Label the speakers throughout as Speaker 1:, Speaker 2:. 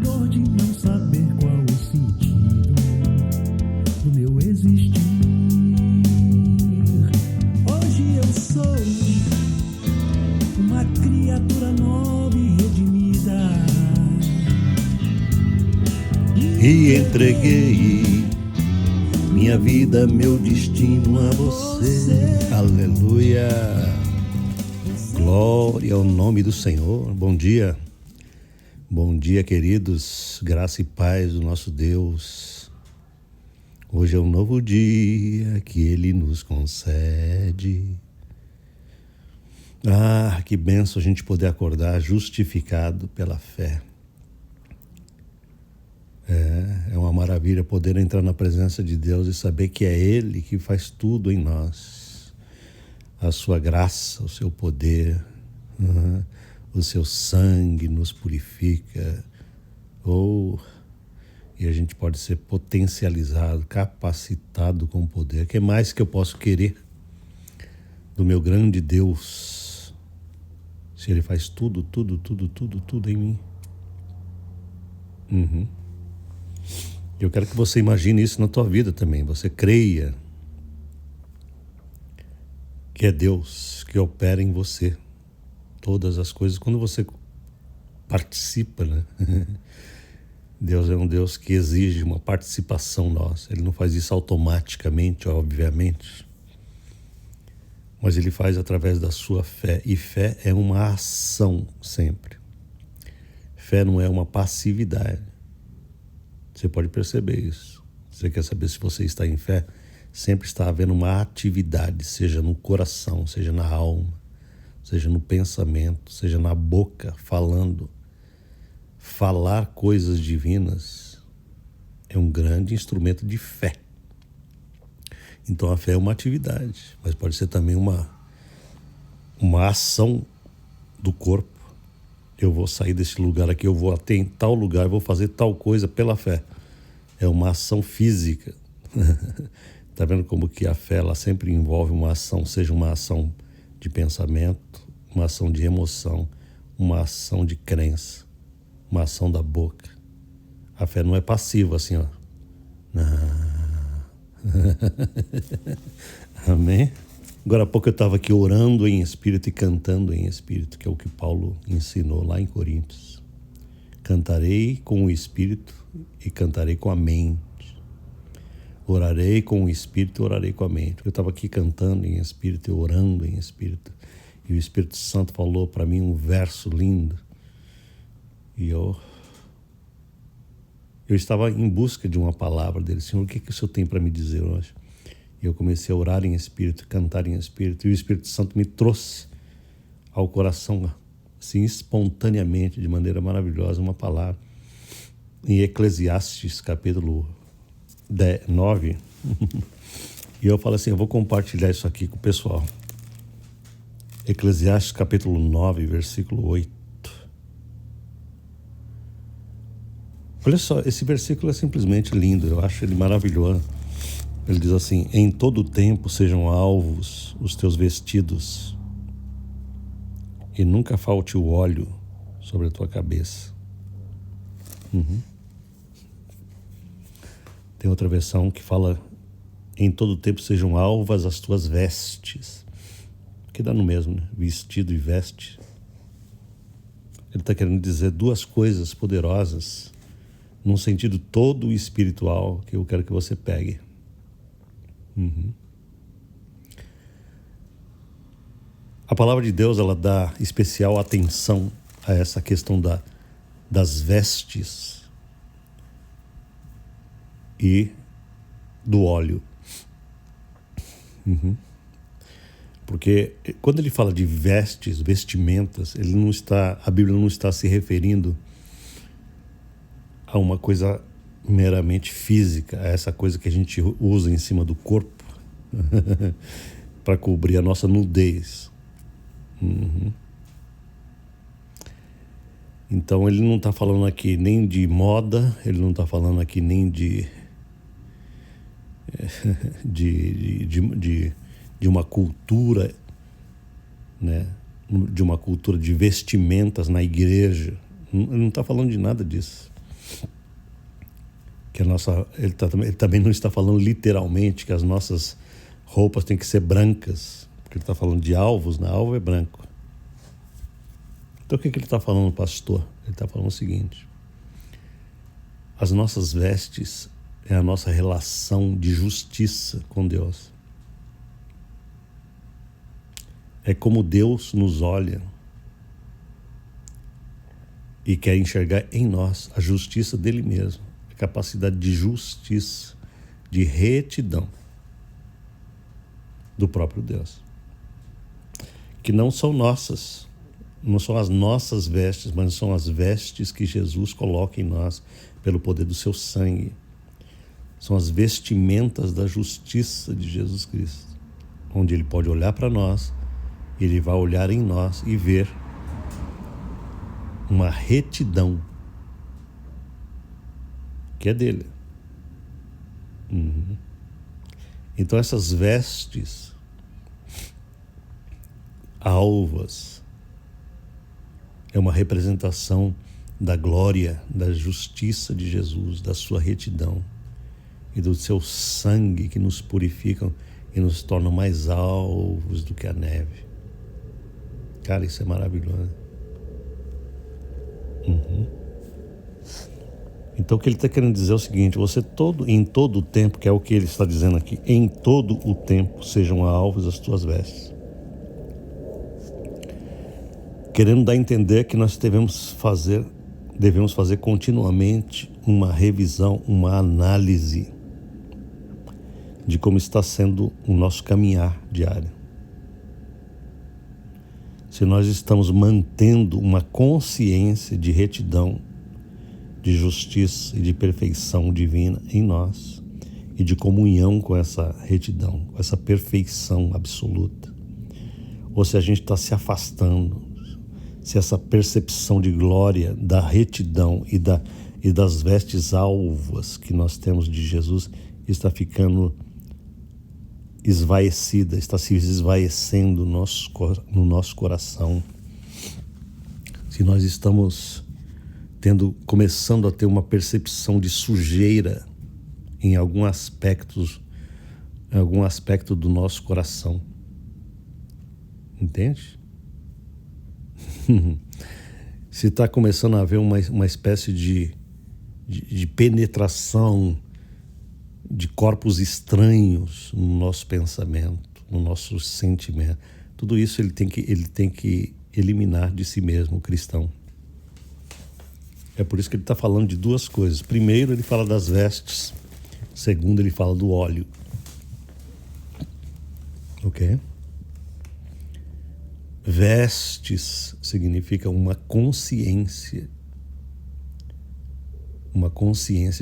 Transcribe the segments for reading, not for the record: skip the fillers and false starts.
Speaker 1: dor de não saber qual o sentido do meu existir. Hoje eu sou uma criatura nova e redimida.
Speaker 2: E entreguei minha vida, meu destino a você. Aleluia. Glória ao nome do Senhor. Bom dia. Bom dia, queridos. Graça e paz do nosso Deus. Hoje é um novo dia que Ele nos concede. Ah, que bênção a gente poder acordar justificado pela fé. É uma maravilha poder entrar na presença de Deus e saber que é Ele que faz tudo em nós. A sua graça, o seu poder, o seu sangue nos purifica. E a gente pode ser potencializado, capacitado com o poder. O que mais que eu posso querer do meu grande Deus, se Ele faz tudo em mim? Eu quero que você imagine isso na tua vida também. Você creia que é Deus que opera em você todas as coisas. Quando você participa, né? Deus é um Deus que exige uma participação nossa. Ele não faz isso automaticamente, obviamente, mas Ele faz através da sua fé. E fé é uma ação sempre. Fé não é uma passividade. Você pode perceber isso. Você quer saber se você está em fé? Sempre está havendo uma atividade, seja no coração, seja na alma, seja no pensamento, seja na boca, falando. Falar coisas divinas é um grande instrumento de fé. Então a fé é uma atividade, mas pode ser também uma ação do corpo. Eu vou sair desse lugar aqui, eu vou até em tal lugar, eu vou fazer tal coisa pela fé. É uma ação física. Está vendo como que a fé ela sempre envolve uma ação, seja uma ação de pensamento, uma ação de emoção, uma ação de crença, uma ação da boca. A fé não é passiva assim, ó. Amém? Agora há pouco eu estava aqui orando em espírito e cantando em espírito, que é o que Paulo ensinou lá em Coríntios. Cantarei com o espírito e cantarei com a mente. Orarei com o espírito e orarei com a mente. Eu estava aqui cantando em espírito e orando em espírito. E o Espírito Santo falou para mim um verso lindo. E eu estava em busca de uma palavra dele. Senhor, o que o Senhor tem para me dizer hoje? E eu comecei a orar em espírito, cantar em espírito. E o Espírito Santo me trouxe ao coração, assim, espontaneamente, de maneira maravilhosa, uma palavra. Em Eclesiastes, capítulo 9. E eu falo assim, eu vou compartilhar isso aqui com o pessoal. Eclesiastes, capítulo 9, versículo 8. Olha só, esse versículo é simplesmente lindo, eu acho ele maravilhoso. Ele diz assim: em todo tempo sejam alvos os teus vestidos, e nunca falte o óleo sobre a tua cabeça. Tem outra versão que fala: em todo tempo sejam alvas as tuas vestes. Que dá no mesmo, né? Vestido e veste. Ele está querendo dizer duas coisas poderosas, num sentido todo espiritual, que eu quero que você pegue. A palavra de Deus, ela dá especial atenção a essa questão das vestes e do óleo. Porque quando ele fala de vestes, vestimentas, a Bíblia não está se referindo a uma coisa meramente física, a essa coisa que a gente usa em cima do corpo para cobrir a nossa nudez. Então ele não está falando aqui nem de moda, ele não está falando aqui nem de uma cultura, né? De uma cultura de vestimentas na igreja. Ele não está falando de nada disso. Que ele também não está falando literalmente que as nossas roupas têm que ser brancas, porque ele está falando de alvos, né? Alvo é branco. Então o que ele está falando, pastor? Ele está falando o seguinte: as nossas vestes é a nossa relação de justiça com Deus. É como Deus nos olha e quer enxergar em nós a justiça dele mesmo, a capacidade de justiça, de retidão do próprio Deus, que não são nossas, não são as nossas vestes, mas são as vestes que Jesus coloca em nós pelo poder do seu sangue. São as vestimentas da justiça de Jesus Cristo, onde ele pode olhar para nós, ele vai olhar em nós e ver uma retidão que é dele. Então essas vestes alvas é uma representação da glória, da justiça de Jesus, da sua retidão e do seu sangue que nos purificam e nos tornam mais alvos do que a neve. Cara, isso é maravilhoso. Então o que ele está querendo dizer é o seguinte: você em todo o tempo, que é o que ele está dizendo aqui, em todo o tempo sejam alvos as tuas vestes. Querendo dar a entender que nós devemos fazer continuamente uma revisão, uma análise de como está sendo o nosso caminhar diário. Se nós estamos mantendo uma consciência de retidão, de justiça e de perfeição divina em nós e de comunhão com essa retidão, com essa perfeição absoluta, ou se a gente está se afastando, se essa percepção de glória, da retidão e das vestes alvas que nós temos de Jesus está ficando esvaecida, está se esvaecendo no nosso coração. Se nós estamos começando a ter uma percepção de sujeira em algum aspecto do nosso coração. Entende? Se está começando a haver uma espécie de penetração de corpos estranhos no nosso pensamento, no nosso sentimento, tudo isso ele tem que eliminar de si mesmo, o cristão. É por isso que ele está falando de duas coisas. Primeiro, ele fala das vestes. Segundo, ele fala do óleo. Ok? Vestes significa uma consciência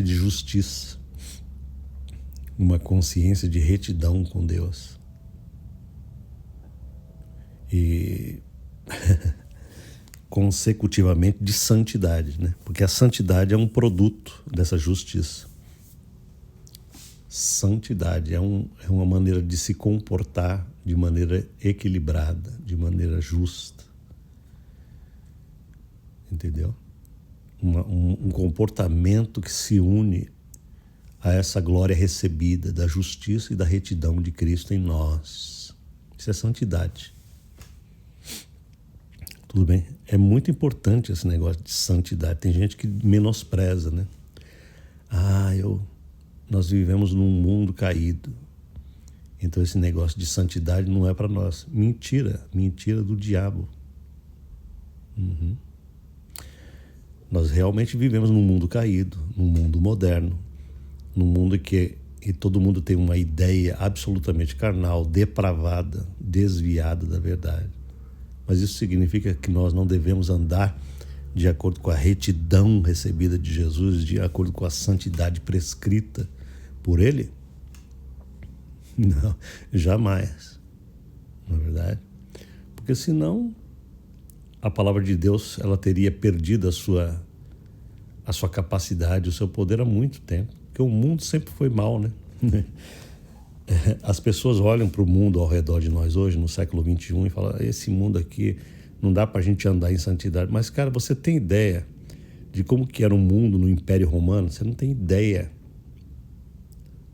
Speaker 2: de justiça, uma consciência de retidão com Deus. E consecutivamente de santidade, né? Porque a santidade é um produto dessa justiça. Santidade é uma maneira de se comportar de maneira equilibrada, de maneira justa. Entendeu? Um comportamento que se une a essa glória recebida da justiça e da retidão de Cristo em nós. Isso é santidade. Tudo bem? É muito importante esse negócio de santidade. Tem gente que menospreza, né? Nós vivemos num mundo caído. Então esse negócio de santidade não é para nós. Mentira do diabo. Nós realmente vivemos num mundo caído, num mundo moderno, num mundo que todo mundo tem uma ideia absolutamente carnal, depravada, desviada da verdade. Mas isso significa que nós não devemos andar de acordo com a retidão recebida de Jesus, de acordo com a santidade prescrita por Ele? Não, jamais. Não é verdade? Porque senão a palavra de Deus ela teria perdido a sua capacidade, o seu poder há muito tempo. Porque o mundo sempre foi mal, né? As pessoas olham para o mundo ao redor de nós hoje, no século XXI, e falam: esse mundo aqui não dá para a gente andar em santidade. Mas, cara, você tem ideia de como que era o mundo no Império Romano, você não tem ideia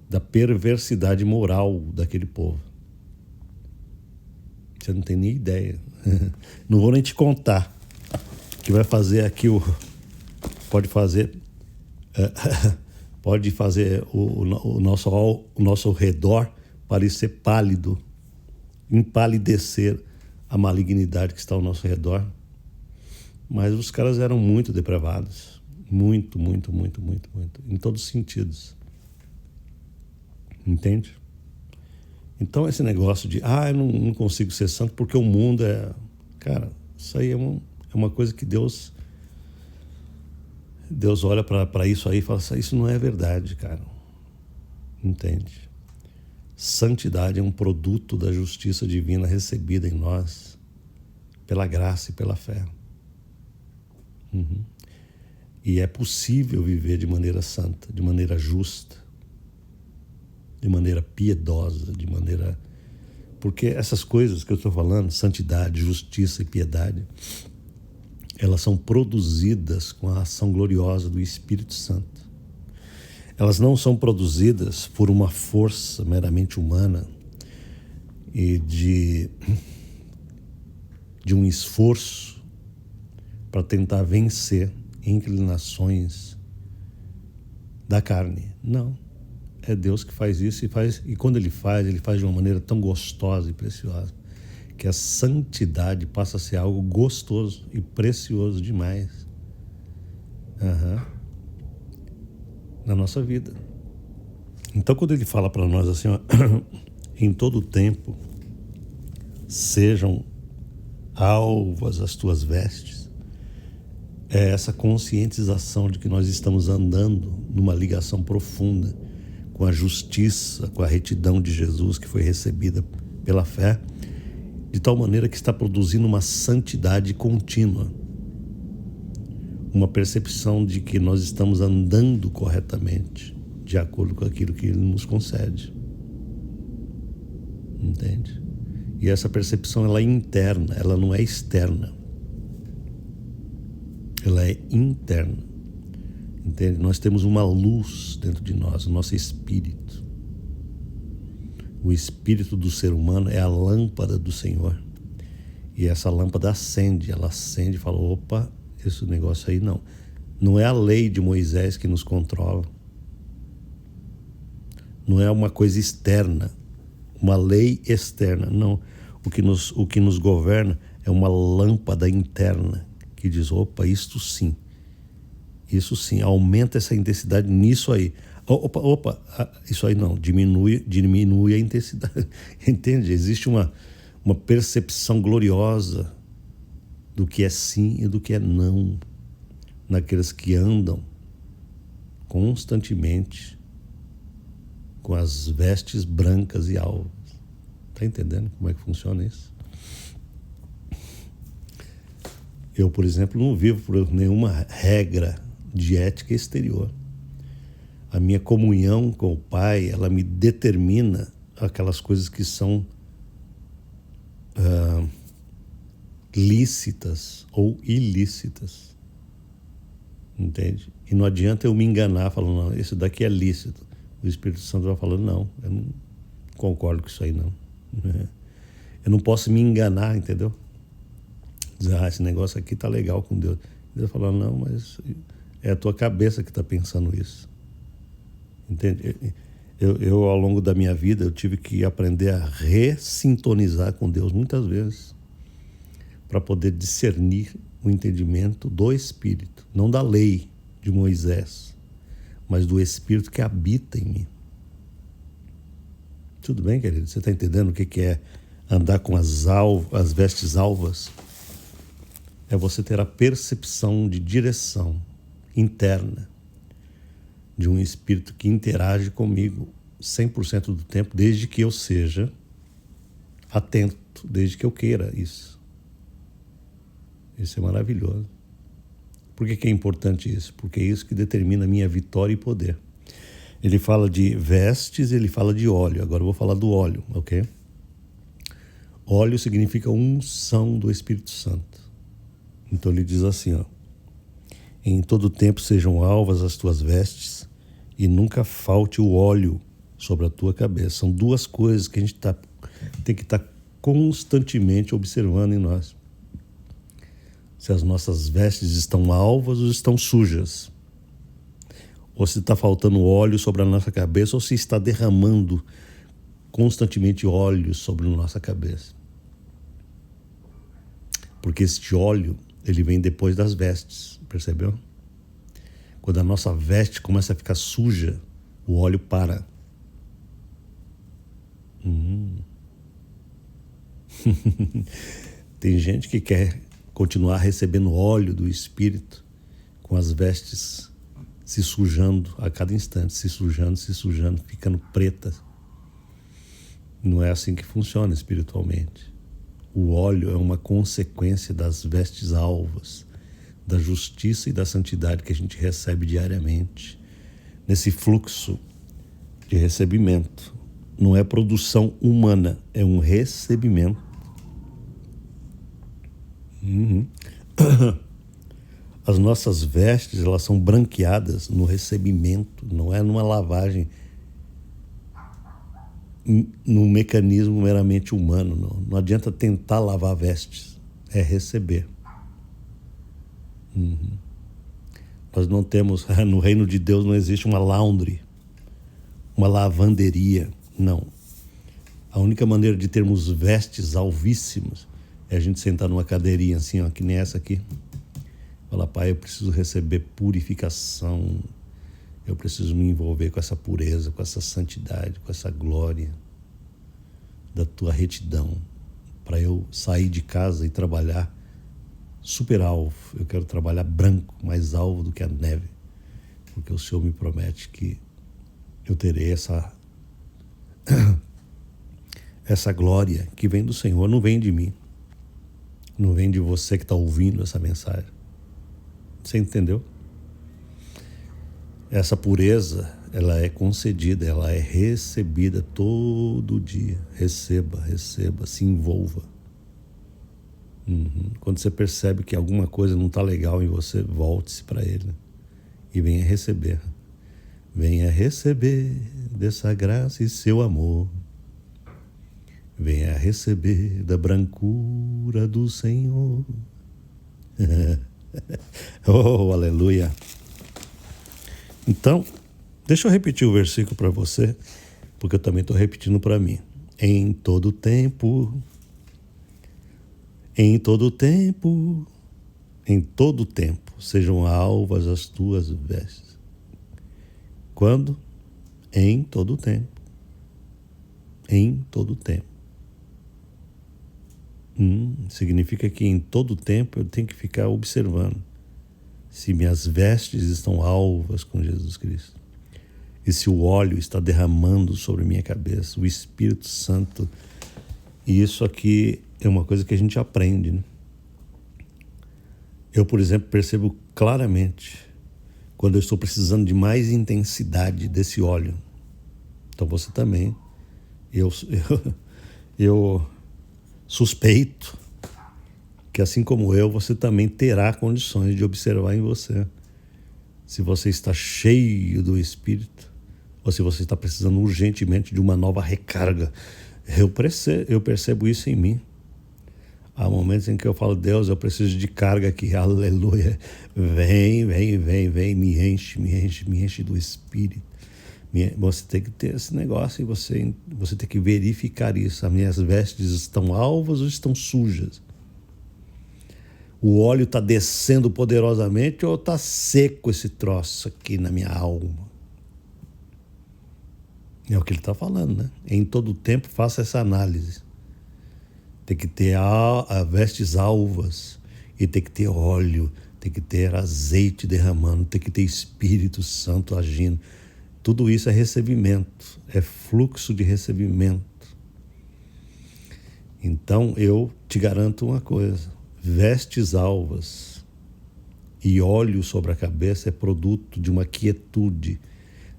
Speaker 2: da perversidade moral daquele povo. Você não tem nem ideia. Não vou nem te contar. Que vai fazer aqui pode fazer o nosso redor parecer pálido, empalidecer a malignidade que está ao nosso redor. Mas os caras eram muito depravados. Muito, muito, muito, muito, muito. Em todos os sentidos. Entende? Então esse negócio de eu não consigo ser santo porque o mundo é... Cara, isso aí é uma coisa que Deus olha para isso aí e fala assim, isso não é verdade, cara. Entende? Santidade é um produto da justiça divina recebida em nós pela graça e pela fé. E é possível viver de maneira santa, de maneira justa, de maneira piedosa, de maneira... Porque essas coisas que eu estou falando, santidade, justiça e piedade, elas são produzidas com a ação gloriosa do Espírito Santo. Elas não são produzidas por uma força meramente humana e de um esforço para tentar vencer inclinações da carne. Não. É Deus que faz isso e quando Ele faz de uma maneira tão gostosa e preciosa, que a santidade passa a ser algo gostoso e precioso demais na nossa vida. Então, quando Ele fala para nós assim, em todo tempo, sejam alvas as tuas vestes, é essa conscientização de que nós estamos andando numa ligação profunda com a justiça, com a retidão de Jesus que foi recebida pela fé, de tal maneira que está produzindo uma santidade contínua, uma percepção de que nós estamos andando corretamente, de acordo com aquilo que Ele nos concede. Entende? E essa percepção, ela é interna, ela não é externa. Ela é interna. Entende? Nós temos uma luz dentro de nós, o nosso espírito. O espírito do ser humano é a lâmpada do Senhor. E essa lâmpada acende, ela acende e fala, opa, esse negócio aí não. Não é a lei de Moisés que nos controla. Não é uma coisa externa, uma lei externa. Não, o que nos governa é uma lâmpada interna que diz, opa, isto sim, aumenta essa intensidade nisso aí. Opa, isso aí não, diminui a intensidade. Entende? Existe uma percepção gloriosa do que é sim e do que é não, naqueles que andam constantemente com as vestes brancas e alvas. Está entendendo como é que funciona isso? Eu, por exemplo, não vivo por nenhuma regra de ética exterior. A minha comunhão com o Pai, ela me determina aquelas coisas que são lícitas ou ilícitas. Entende? E não adianta eu me enganar falando, não, esse daqui é lícito. O Espírito Santo vai falando, não, eu não concordo com isso aí, não. Eu não posso me enganar, entendeu? Dizer, esse negócio aqui tá legal com Deus. Deus falando, não, mas é a tua cabeça que está pensando isso. Entende? Eu, ao longo da minha vida, eu tive que aprender a ressintonizar com Deus muitas vezes para poder discernir o entendimento do Espírito, não da lei de Moisés, mas do Espírito que habita em mim. Tudo bem, querido? Você está entendendo o que é andar com as vestes alvas? É você ter a percepção de direção interna de um Espírito que interage comigo 100% do tempo, desde que eu seja atento, desde que eu queira isso. Isso é maravilhoso. Por que é importante isso? Porque é isso que determina a minha vitória e poder. Ele fala de vestes, ele fala de óleo. Agora eu vou falar do óleo, ok? Óleo significa unção do Espírito Santo. Então ele diz assim, Em todo tempo sejam alvas as tuas vestes e nunca falte o óleo sobre a tua cabeça. São duas coisas que a gente tem que estar constantemente observando em nós. Se as nossas vestes estão alvas ou estão sujas. Ou se está faltando óleo sobre a nossa cabeça ou se está derramando constantemente óleo sobre a nossa cabeça. Porque este óleo, ele vem depois das vestes, percebeu? Quando a nossa veste começa a ficar suja, o óleo para. Tem gente que quer continuar recebendo óleo do Espírito com as vestes se sujando a cada instante, se sujando, ficando pretas. Não é assim que funciona espiritualmente. O óleo é uma consequência das vestes alvas, da justiça e da santidade que a gente recebe diariamente. Nesse fluxo de recebimento. Não é produção humana, é um recebimento. As nossas vestes, elas são branqueadas no recebimento, não é numa lavagem, num mecanismo meramente humano. Não adianta tentar lavar vestes, é receber. Nós não temos, no reino de Deus não existe uma laundry, uma lavanderia, não. A única maneira de termos vestes alvíssimas é a gente sentar numa cadeirinha assim, ó, que nem essa aqui. Falar, Pai, eu preciso receber purificação, eu preciso me envolver com essa pureza, com essa santidade, com essa glória da tua retidão, para eu sair de casa e trabalhar super alvo. Eu quero trabalhar branco, mais alvo do que a neve, porque o Senhor me promete que eu terei essa glória que vem do Senhor, não vem de mim, não vem de você que está ouvindo essa mensagem. Você entendeu? Essa pureza, ela é concedida, ela é recebida todo dia. Receba, se envolva. Quando você percebe que alguma coisa não está legal em você, volte-se para Ele e venha receber. Venha receber dessa graça e seu amor. Venha receber da brancura do Senhor. Oh, aleluia. Então, deixa eu repetir o versículo para você, porque eu também estou repetindo para mim. Em todo tempo, sejam alvas as tuas vestes. Quando? Em todo tempo. Em todo tempo. Significa que em todo tempo eu tenho que ficar observando se minhas vestes estão alvas com Jesus Cristo e se o óleo está derramando sobre minha cabeça, o Espírito Santo. E isso aqui é uma coisa que a gente aprende, né? Eu, por exemplo, percebo claramente quando eu estou precisando de mais intensidade desse óleo. Então você também. Eu suspeito que, assim como eu, você também terá condições de observar em você se você está cheio do Espírito ou se você está precisando urgentemente de uma nova recarga. Eu percebo isso em mim. Há momentos em que eu falo, Deus, eu preciso de carga aqui, aleluia. Vem, me enche do Espírito. Você tem que ter esse negócio e você tem que verificar isso. As minhas vestes estão alvas ou estão sujas? O óleo está descendo poderosamente ou está seco esse troço aqui na minha alma? É o que ele está falando, né? Em todo tempo faça essa análise. Tem que ter vestes alvas e tem que ter óleo, tem que ter azeite derramando, tem que ter Espírito Santo agindo. Tudo isso é recebimento, é fluxo de recebimento. Então eu te garanto uma coisa, vestes alvas e óleo sobre a cabeça é produto de uma quietude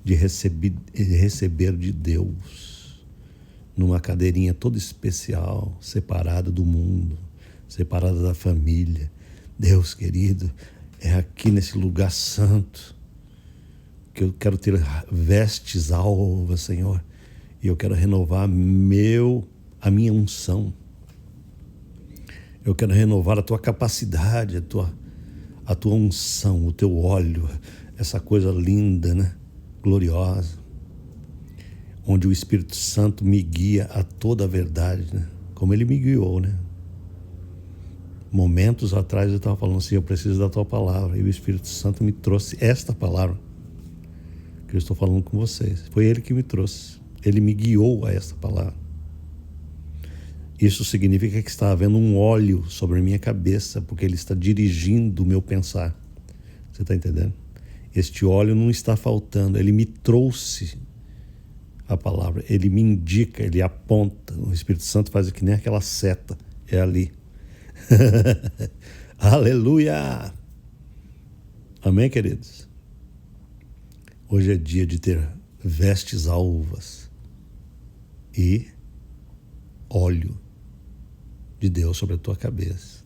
Speaker 2: de receber de Deus, numa cadeirinha toda especial, separada do mundo, separada da família. Deus querido, É aqui nesse lugar santo que eu quero ter vestes alvas, Senhor. E eu quero renovar a minha unção. Eu quero renovar a tua capacidade, a tua unção, o teu óleo, essa coisa linda, né? Gloriosa, onde o Espírito Santo me guia a toda a verdade, né? Como ele me guiou, né? Momentos atrás eu estava falando assim, eu preciso da tua palavra, e o Espírito Santo me trouxe esta palavra que eu estou falando com vocês. Foi ele que me trouxe, ele me guiou a esta palavra. Isso significa que está havendo um óleo sobre a minha cabeça, porque ele está dirigindo o meu pensar. Você está entendendo? Este óleo não está faltando, ele me trouxe a palavra, ele me indica, ele aponta. O Espírito Santo faz que nem aquela seta, é ali. Aleluia! Amém, queridos? Hoje é dia de ter vestes alvas e óleo de Deus sobre a tua cabeça.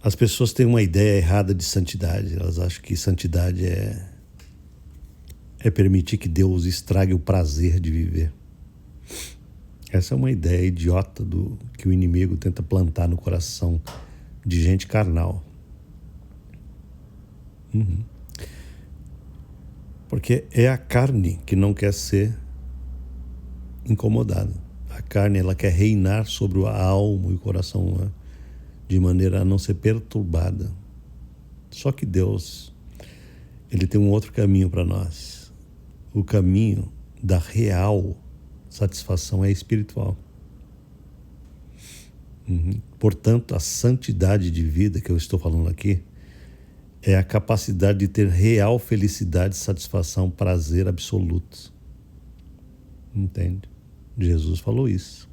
Speaker 2: As pessoas têm uma ideia errada de santidade. Elas acham que santidade é permitir que Deus estrague o prazer de viver. Essa é uma ideia idiota que o inimigo tenta plantar no coração de gente carnal. Porque é a carne que não quer ser incomodada. A carne, ela quer reinar sobre a alma e o coração humano, de maneira a não ser perturbada. Só que Deus, ele tem um outro caminho para nós. O caminho da real satisfação é espiritual. Portanto, a santidade de vida que eu estou falando aqui é a capacidade de ter real felicidade, satisfação, prazer absolutos. Entende? Jesus falou isso.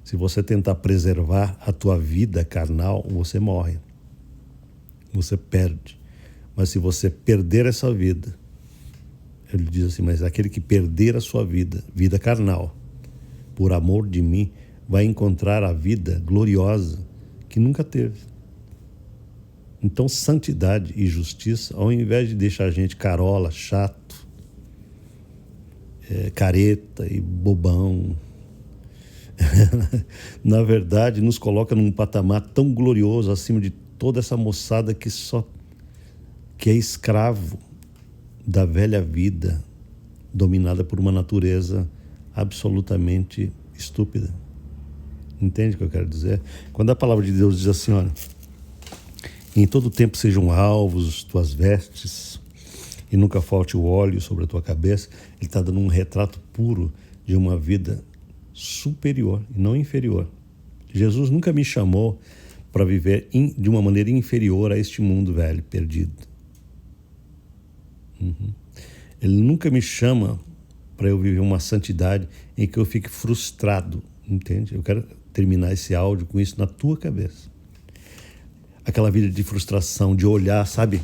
Speaker 2: Se você tentar preservar a tua vida carnal, você morre. Você perde. Mas se você perder essa vida, ele diz assim, mas aquele que perder a sua vida carnal, por amor de mim, vai encontrar a vida gloriosa que nunca teve. Então, santidade e justiça, ao invés de deixar a gente carola, chato, careta e bobão, na verdade, nos coloca num patamar tão glorioso acima de toda essa moçada que é escravo da velha vida, dominada por uma natureza absolutamente estúpida. Entende o que eu quero dizer? Quando a palavra de Deus diz assim, olha, em todo tempo sejam alvos tuas vestes e nunca falte o óleo sobre a tua cabeça, ele está dando um retrato puro de uma vida superior e não inferior. Jesus nunca me chamou para viver de uma maneira inferior a este mundo velho, perdido. Ele nunca me chama para eu viver uma santidade em que eu fique frustrado, entende? Eu quero terminar esse áudio com isso na tua cabeça. Aquela vida de frustração, de olhar, sabe?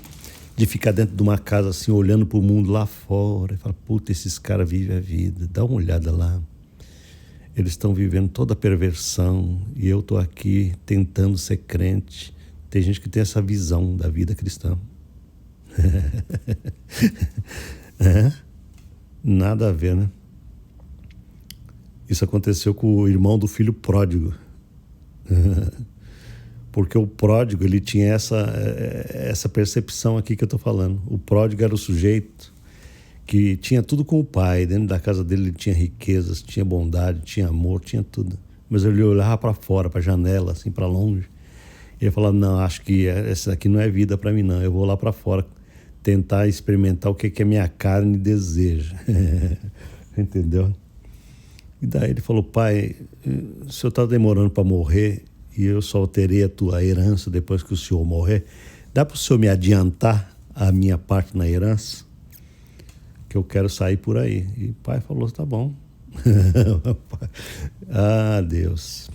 Speaker 2: De ficar dentro de uma casa assim, olhando para o mundo lá fora e falar, puta, esses caras vivem a vida, dá uma olhada lá. Eles estão vivendo toda a perversão e eu estou aqui tentando ser crente. Tem gente que tem essa visão da vida cristã. Nada a ver, né? Isso aconteceu com o irmão do filho pródigo. Porque o pródigo, ele tinha essa percepção aqui que eu estou falando. O pródigo era o sujeito que tinha tudo com o pai. Dentro da casa dele ele tinha riquezas, tinha bondade, tinha amor, tinha tudo. Mas ele olhava para fora, para a janela, assim, para longe. E ele falava, não, acho que essa aqui não é vida para mim, não. Eu vou lá para fora tentar experimentar o que a minha carne deseja. Entendeu? E daí ele falou, pai, o senhor está demorando para morrer e eu só terei a tua herança depois que o senhor morrer. Dá para o senhor me adiantar a minha parte na herança? Que eu quero sair por aí. E o pai falou, tá bom. Ah, Deus.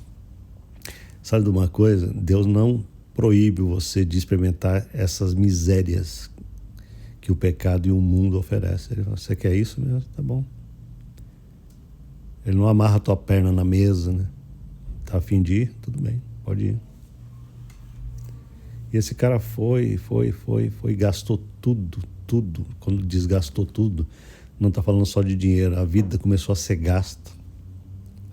Speaker 2: Sabe de uma coisa? Deus não proíbe você de experimentar essas misérias que o pecado e o mundo oferecem. Ele fala, você quer isso mesmo? Tá bom. Ele não amarra a tua perna na mesa, né? Tá a fim de ir? Tudo bem, pode ir. E esse cara foi, gastou tudo. Quando desgastou tudo, não está falando só de dinheiro, a vida começou a ser gasta,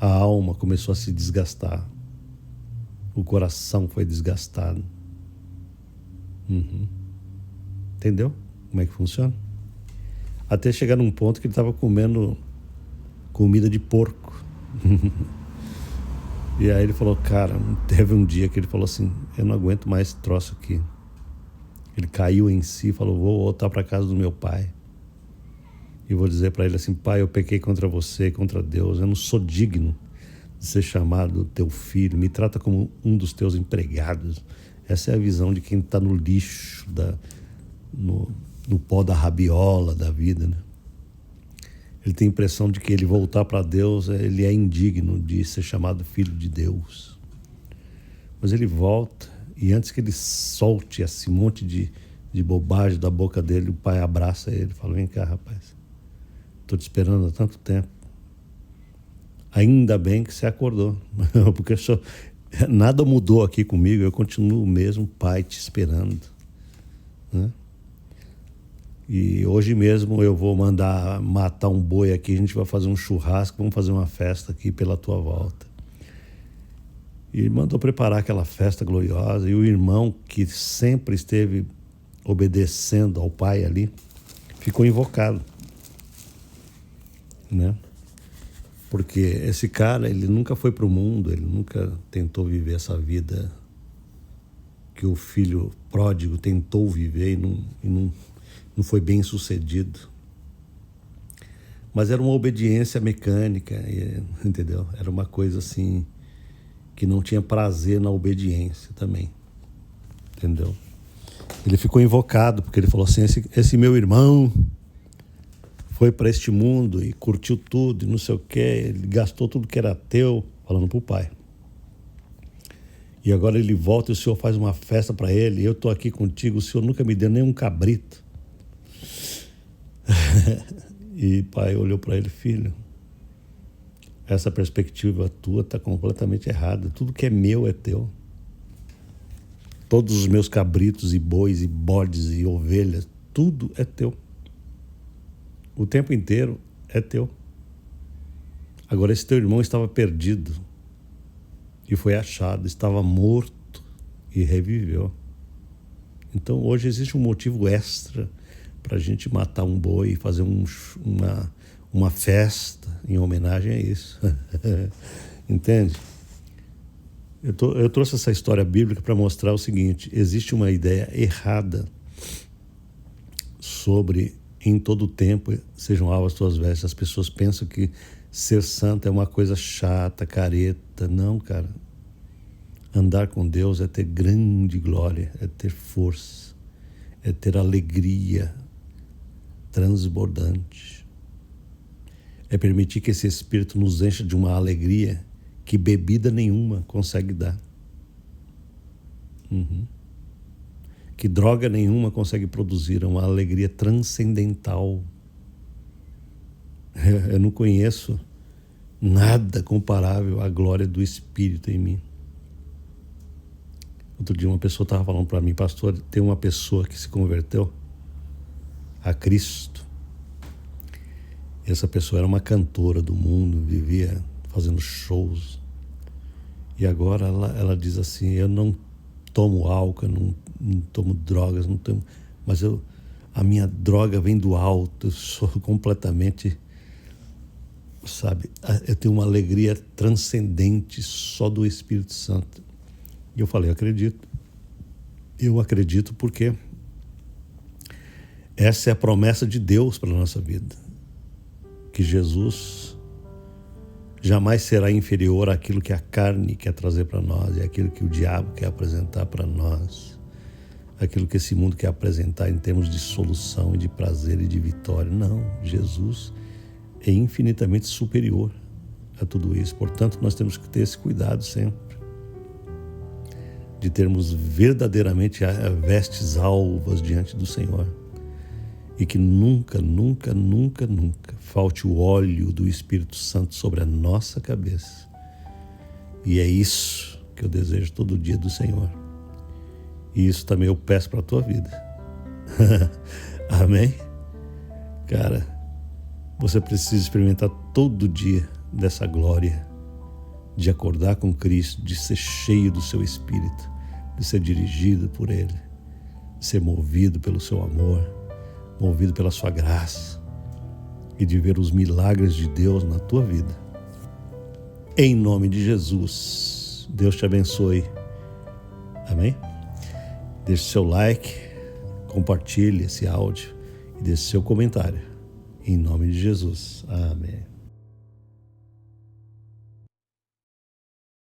Speaker 2: a alma começou a se desgastar, o coração foi desgastado. Entendeu como é que funciona? Até chegar num ponto que ele estava comendo comida de porco. E aí ele falou, cara, teve um dia que ele falou assim, eu não aguento mais esse troço aqui. Ele caiu em si e falou, vou voltar para casa do meu pai. E vou dizer para ele assim, pai, eu pequei contra você, contra Deus, eu não sou digno de ser chamado teu filho, me trata como um dos teus empregados. Essa é a visão de quem está no lixo, no pó da rabiola da vida, né? Ele tem a impressão de que ele voltar para Deus, ele é indigno de ser chamado filho de Deus. Mas ele volta, e antes que ele solte esse monte de bobagem da boca dele, o pai abraça ele e fala, vem cá, rapaz, estou te esperando há tanto tempo. Ainda bem que você acordou, porque nada mudou aqui comigo, eu continuo o mesmo pai te esperando, né? E hoje mesmo eu vou mandar matar um boi aqui, a gente vai fazer um churrasco, vamos fazer uma festa aqui pela tua volta. E ele mandou preparar aquela festa gloriosa, e o irmão que sempre esteve obedecendo ao pai ali, ficou invocado, né? Porque esse cara, ele nunca foi para o mundo, ele nunca tentou viver essa vida que o filho pródigo tentou viver e não foi bem sucedido. Mas era uma obediência mecânica, entendeu? Era uma coisa assim, que não tinha prazer na obediência também, entendeu? Ele ficou invocado, porque ele falou assim, esse meu irmão foi para este mundo e curtiu tudo e não sei o quê, ele gastou tudo que era teu, falando para o pai. E agora ele volta e o senhor faz uma festa para ele, eu estou aqui contigo, o senhor nunca me deu nem um cabrito. E o pai olhou para ele, filho, essa perspectiva tua está completamente errada, tudo que é meu é teu. Todos os meus cabritos e bois e bodes e ovelhas, tudo é teu. O tempo inteiro é teu. Agora esse teu irmão estava perdido e foi achado, estava morto e reviveu. Então hoje existe um motivo extra para a gente matar um boi e fazer uma festa em homenagem a isso. Entende? Eu trouxe essa história bíblica para mostrar o seguinte, existe uma ideia errada sobre em todo tempo sejam alvas tuas vestes. As pessoas pensam que ser santo é uma coisa chata, careta. Não, cara. Andar com Deus é ter grande glória, é ter força, é ter alegria transbordante. É permitir que esse Espírito nos encha de uma alegria que bebida nenhuma consegue dar. Que droga nenhuma consegue produzir, uma alegria transcendental. Eu não conheço nada comparável à glória do Espírito em mim. Outro dia uma pessoa estava falando para mim, pastor, tem uma pessoa que se converteu a Cristo. Essa pessoa era uma cantora do mundo, vivia fazendo shows. E agora ela diz assim, eu não tomo álcool, não tomo drogas, não tomo, mas a minha droga vem do alto, eu sou completamente, sabe, eu tenho uma alegria transcendente só do Espírito Santo. E eu falei, eu acredito porque essa é a promessa de Deus para a nossa vida, que Jesus jamais será inferior àquilo que a carne quer trazer para nós, e aquilo que o diabo quer apresentar para nós, aquilo que esse mundo quer apresentar em termos de solução e de prazer e de vitória. Não, Jesus é infinitamente superior a tudo isso. Portanto, nós temos que ter esse cuidado sempre, de termos verdadeiramente vestes alvas diante do Senhor. E que nunca falte o óleo do Espírito Santo sobre a nossa cabeça. E é isso que eu desejo todo dia do Senhor. E isso também eu peço para a tua vida. Amém? Cara, você precisa experimentar todo dia dessa glória, de acordar com Cristo, de ser cheio do seu Espírito, de ser dirigido por Ele, de ser movido pelo seu amor, movido pela sua graça e de ver os milagres de Deus na tua vida. Em nome de Jesus, Deus te abençoe. Amém? Deixe seu like, compartilhe esse áudio e deixe seu comentário. Em nome de Jesus. Amém.